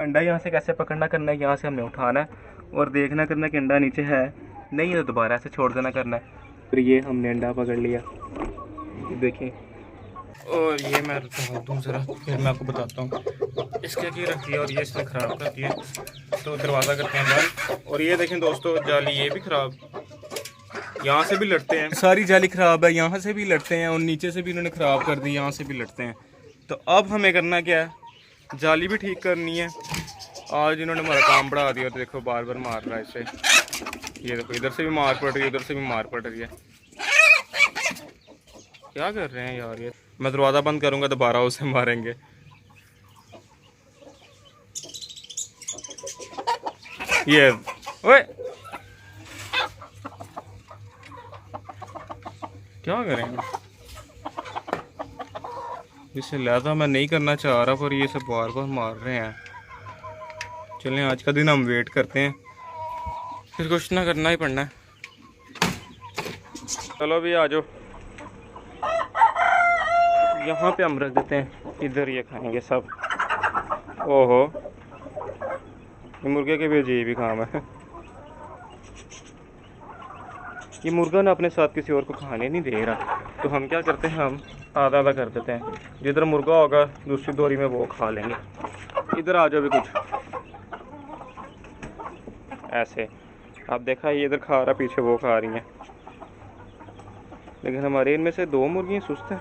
अंडा यहाँ से कैसे पकड़ना करना है, यहाँ से हमने उठाना है और देखना करना कि अंडा नीचे है नहीं है तो दोबारा ऐसे छोड़ देना करना है। फिर ये हमने अंडा पकड़ लिया, देखें। और ये मैं रखता दूँ ज़रा, फिर मैं आपको बताता हूँ इसके की रखती है और ये इसने ख़राब करती है। तो दरवाज़ा करते हैं बंद। और ये देखें दोस्तों, जाली ये भी ख़राब, यहाँ से भी लटते हैं, सारी जाली ख़राब है, यहाँ से भी लटते हैं और नीचे से भी इन्होंने ख़राब कर दी, यहाँ से भी लटते हैं। तो अब हमें करना क्या है, जाली भी ठीक करनी है। आज इन्होंने हमारा काम बढ़ा दिया, तो देखो बार बार मार रहा है इसे। ये देखो इधर से भी मार पड़ रही है, उधर से भी मार पड़ रही है। क्या कर रहे हैं यार ये। मैं दरवाज़ा बंद करूँगा दोबारा उसे मारेंगे। ये ओए क्या करेंगे, इसे लिहाजा मैं नहीं करना चाह रहा, पर ये सब बार बार मार रहे हैं। चलें आज का दिन हम वेट करते हैं, फिर कुछ ना करना ही पड़ना है। चलो भी आ जाओ, यहाँ पे हम रख देते हैं, इधर ये खाएंगे सब। ओहो, ये मुर्गे के भी अजीब ही काम है। ये मुर्गा ना अपने साथ किसी और को खाने नहीं दे रहा, तो हम क्या करते हैं, हम आधा आधा कर देते हैं। जिधर मुर्गा होगा दूसरी दोरी में वो खा लेंगे। इधर आ जाओ भी कुछ ऐसे। आप देखा ये इधर खा रहा, पीछे वो खा रही हैं। लेकिन हमारे इनमें से दो मुर्गियाँ सुस्त हैं।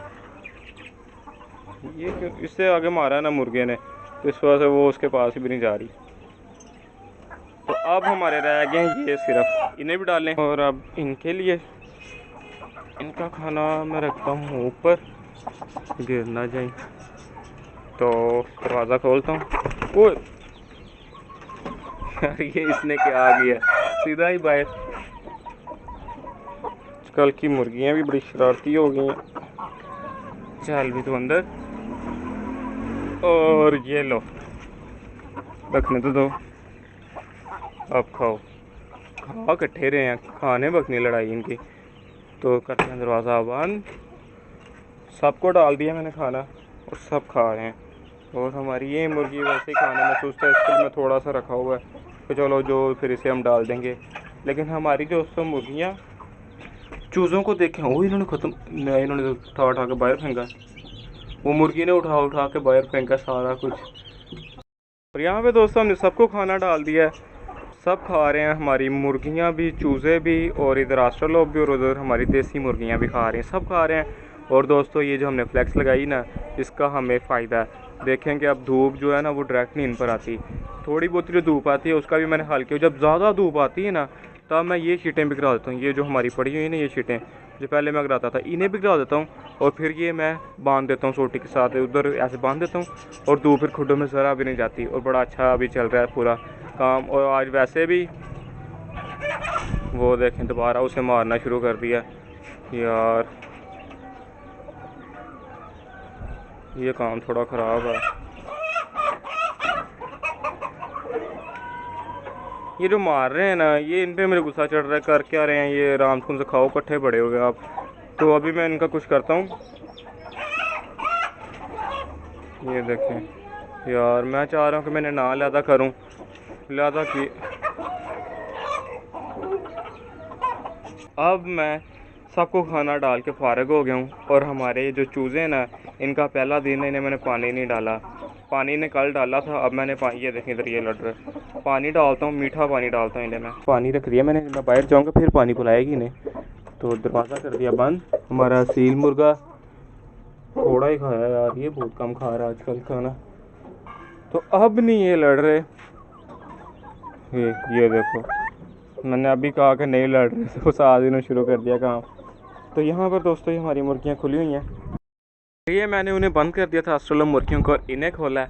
ये क्यों, इससे आगे मारा ना मुर्गे ने, तो इस वजह से वो उसके पास भी नहीं जा रही। तो अब हमारे रह गए ये सिर्फ, इन्हें भी डालें। और अब इनके लिए इनका खाना मैं रखता हूँ ऊपर, गिर ना जाए। तो दरवाज़ा खोलता हूँ। वो यार ये इसने क्या आ गया, सीधा ही बाहर। कल की मुर्गियाँ भी बड़ी शरारती हो गई हैं। चल भी तो अंदर। और ये लो, रखने तो दो, अब खाओ। खा इकट्ठे रहे हैं, खाने बकनी लड़ाई इनकी। तो करते हैं दरवाज़ा बंद। सबको डाल दिया मैंने खाना और सब खा रहे हैं। और हमारी ये मुर्गी वैसे ही खाने में सुस्त है, इसके लिए मैं थोड़ा सा रखा हुआ है। तो चलो जो फिर इसे हम डाल देंगे। लेकिन हमारी जो सब मुर्गियाँ, चूज़ों को देखें, वो इन्होंने ख़त्म, इन्होंने तो उठा के बाहर फेंका। वो मुर्गी ने उठा के बाहर फेंका सारा कुछ। और यहाँ पे दोस्तों हमने सबको खाना डाल दिया है, सब खा रहे हैं। हमारी मुर्गियाँ भी, चूज़े भी, और इधर ऑस्ट्रेलोप भी, और उधर हमारी देसी मुर्गियाँ भी खा रही हैं, सब खा रहे हैं। और दोस्तों ये जो हमने फ्लेक्स लगाई ना, इसका हमें फ़ायदा है। देखें कि अब धूप जो है ना वो डायरेक्ट नहीं इन पर आती, थोड़ी बहुत जो धूप आती है उसका भी मैंने हल किया। जब ज़्यादा धूप आती है ना, तब मैं ये शीटें भी गिरा देता हूँ। ये जो हमारी पड़ी हुई है ना, ये शीटें जो पहले मैं गिराता था, इन्हें भी गिरा देता हूँ। और फिर ये मैं बांध देता हूँ सोटी के साथ, उधर ऐसे बांध देता हूँ। और धूप फिर खुडों में ज़रा भी नहीं जाती। और बड़ा अच्छा अभी चल रहा है पूरा काम। और आज वैसे भी वो देखें दोबारा उसे मारना शुरू कर दिया यार। ये काम थोड़ा ख़राब है। ये जो मार रहे हैं ना, ये इन पे मेरे गुस्सा चढ़ रहा है। कर क्या रहे हैं ये, आराम से खाओ, इकट्ठे बड़े हो गए आप। तो अभी मैं इनका कुछ करता हूँ। ये देखें यार, मैं चाह रहा हूँ कि मैंने ना लिहाजा करूँ, लिहाजा कि अब मैं सबको खाना डाल के फारग हो गया हूँ। और हमारे जो चूज़े हैं ना, इनका पहला दिन है, इन्हें मैंने पानी नहीं डाला। पानी ने कल डाला था, अब मैंने ये देखें इधर ये लड़ रहे, पानी डालता हूँ, मीठा पानी डालता हूँ इन्हें मैं। पानी रख दिया मैंने, मैं बाहर जाऊँगा फिर पानी पिलाएगी इन्हें। तो दरवाज़ा कर दिया बंद। हमारा सील मुर्गा थोड़ा ही खाया यार, ये बहुत कम खा रहा है आजकल खाना। तो अब नहीं ये लड़ रहे। ये देखो, मैंने अभी कहा कि नहीं लड़ रहे, तो साथ इन्होंने शुरू कर दिया काम। तो यहाँ पर दोस्तों ये हमारी मुर्गियाँ खुली हुई हैं। ये मैंने उन्हें बंद कर दिया था ऑस्ट्रेलियन मुर्गियों को, और इन्हें खोला है।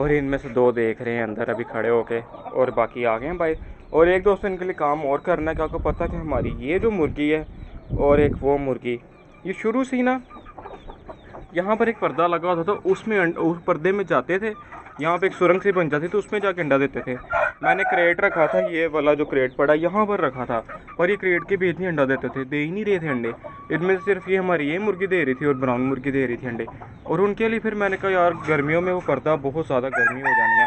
और इनमें से दो देख रहे हैं अंदर अभी खड़े होके, और बाकी आ गए हैं भाई। और एक दोस्तों इनके लिए काम और करना है, क्या आपको पता है कि हमारी ये जो मुर्गी है और एक वो मुर्गी, ये शुरू से ही ना यहाँ पर एक पर्दा लगा होता था, तो उसमें उस पर्दे में जाते थे। यहाँ पे एक सुरंग सी बन जाती थी, उसमें जाके अंडा देते थे। मैंने क्रेट रखा था, ये वाला जो क्रेट पड़ा यहाँ पर रखा था, पर ये क्रेट के भी इतनी अंडा देते थे, दे ही नहीं रहे थे अंडे। इनमें से सिर्फ ये हमारी ये मुर्गी दे रही थी और ब्राउन मुर्गी दे रही थी अंडे। और उनके लिए फिर मैंने कहा यार गर्मियों में वो पर्दा बहुत ज़्यादा गर्मी हो जानी है,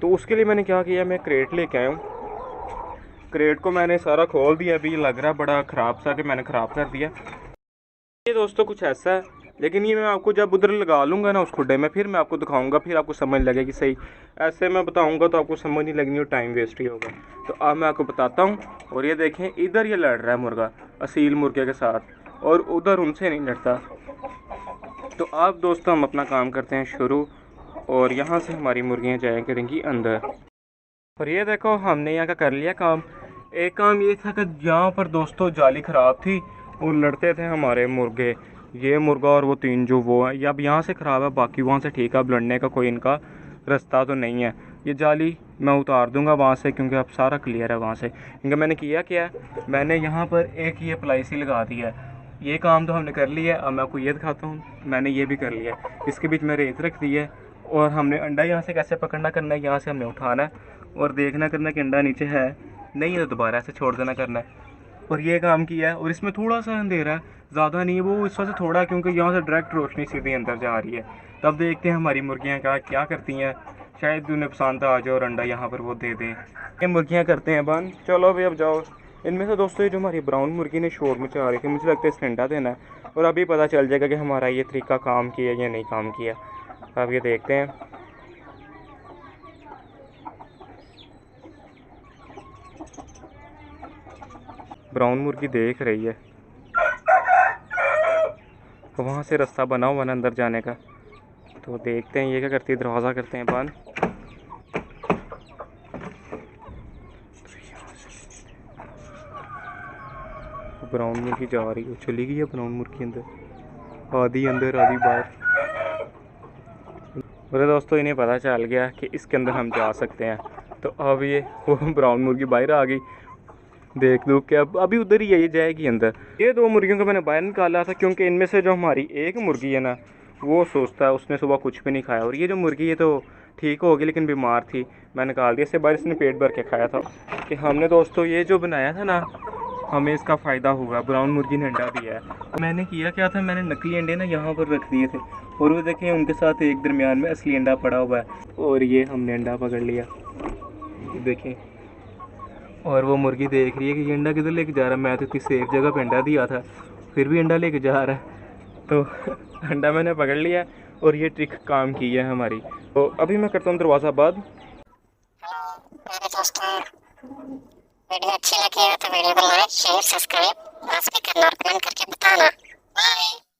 तो उसके लिए मैंने क्या किया, मैं क्रेट लेके आया हूँ। क्रेट को मैंने सारा खोल दिया, अभी लग रहा बड़ा ख़राब सा कि मैंने ख़राब कर दिया। ये दोस्तों कुछ ऐसा है, लेकिन ये मैं आपको जब उधर लगा लूँगा ना उस खुड्डे में, फिर मैं आपको दिखाऊंगा, फिर आपको समझ लगेगी सही। ऐसे मैं बताऊंगा तो आपको समझ नहीं लगनी और टाइम वेस्ट ही होगा। तो अब मैं आपको बताता हूँ। और ये देखें, इधर ये लड़ रहा है मुर्गा असील मुर्गे के साथ, और उधर उनसे नहीं लड़ता। तो अब दोस्तों हम अपना काम करते हैं शुरू, और यहाँ से हमारी मुर्गियाँ जाया करेंगी अंदर। और ये देखो, हमने यहाँ का कर लिया काम। एक काम ये था कि यहाँ पर दोस्तों जाली ख़राब थी और लड़ते थे हमारे मुर्गे, ये मुर्गा और वो तीन जो वो है। ये अब यहाँ से ख़राब है, बाकी वहाँ से ठीक है। अब लड़ने का कोई इनका रास्ता तो नहीं है। ये जाली मैं उतार दूंगा वहाँ से, क्योंकि अब सारा क्लियर है वहाँ से। क्योंकि मैंने किया क्या है, मैंने यहाँ पर एक ये प्लाई सी लगा दी है। ये काम तो हमने कर लिया है। अब मैं आपको ये दिखाता हूँ, मैंने ये भी कर लिया है। इसके बीच में रेत रख दी है, और हमने अंडा यहाँ से कैसे पकड़ना करना है, यहाँ से हमने उठाना है और देखना करना कि अंडा नीचे है नहीं है, तो दोबारा ऐसे छोड़ देना करना है। और ये काम किया है। और इसमें थोड़ा सा अंधेरा है, ज़्यादा नहीं है, वो इस वजह से थोड़ा, क्योंकि यहाँ से डायरेक्ट रोशनी सीधी अंदर जा रही है। तब देखते हैं हमारी मुर्गियाँ क्या करती हैं, शायद उन्हें पसंद आ जाए और अंडा यहाँ पर वो दे दें। ये मुर्गियाँ करते हैं बंद। चलो भाई अब जाओ। इनमें से दोस्तों ये जो हमारी ब्राउन मुर्गी ने शोर मचा रही थी, मुझे लगता है इसने अंडा देना है, और अभी पता चल जाएगा कि हमारा ये तरीका काम किया या नहीं काम किया। अब ये देखते हैं। ब्राउन मुर्गी देख रही है, तो वहाँ से रास्ता बना हुआ ना अंदर जाने का। तो देखते हैं ये क्या करती है, दरवाज़ा करते हैं बंद। ब्राउन मुर्गी जा रही है, चली गई है ब्राउन मुर्गी अंदर, आधी अंदर आधी बाहर। मेरे दोस्तों इन्हें पता चल गया कि इसके अंदर हम जा सकते हैं। तो अब ये वो ब्राउन मुर्गी बाहर आ गई। देख लो कि अब अभी उधर ही है, ये जाएगी अंदर। ये दो मुर्गियों को मैंने बाहर निकाला था, क्योंकि इनमें से जो हमारी एक मुर्गी है ना, वो सोचता है, उसने सुबह कुछ भी नहीं खाया। और ये जो मुर्गी है तो ठीक होगी, लेकिन बीमार थी, मैं निकाल दिया इससे बाहर। इसने पेट भर के खाया था। कि हमने दोस्तों ये जो बनाया था ना, हमें इसका फ़ायदा होगा। ब्राउन मुर्गी ने अंडा दिया है। मैंने किया क्या था, मैंने नकली अंडे ना यहाँ पर रख दिए थे, और वो देखें उनके साथ एक दरमियान में असली अंडा पड़ा हुआ है। और ये हमने अंडा पकड़ लिया, देखें। और वो मुर्गी देख रही है कि ये अंडा किधर लेके जा रहा है। मैं तो इतनी सेफ जगह पे अंडा दिया था, फिर भी अंडा लेके जा रहा है। तो अंडा मैंने पकड़ लिया, और ये ट्रिक काम की है हमारी। तो अभी मैं करता हूँ दरवाज़ा बंद। मेरे दोस्तों, वीडियो अच्छी लगी हो तो वीडियो को लाइक शेयर सब्सक्राइब भी करना और कमेंट करके बताना। बाय।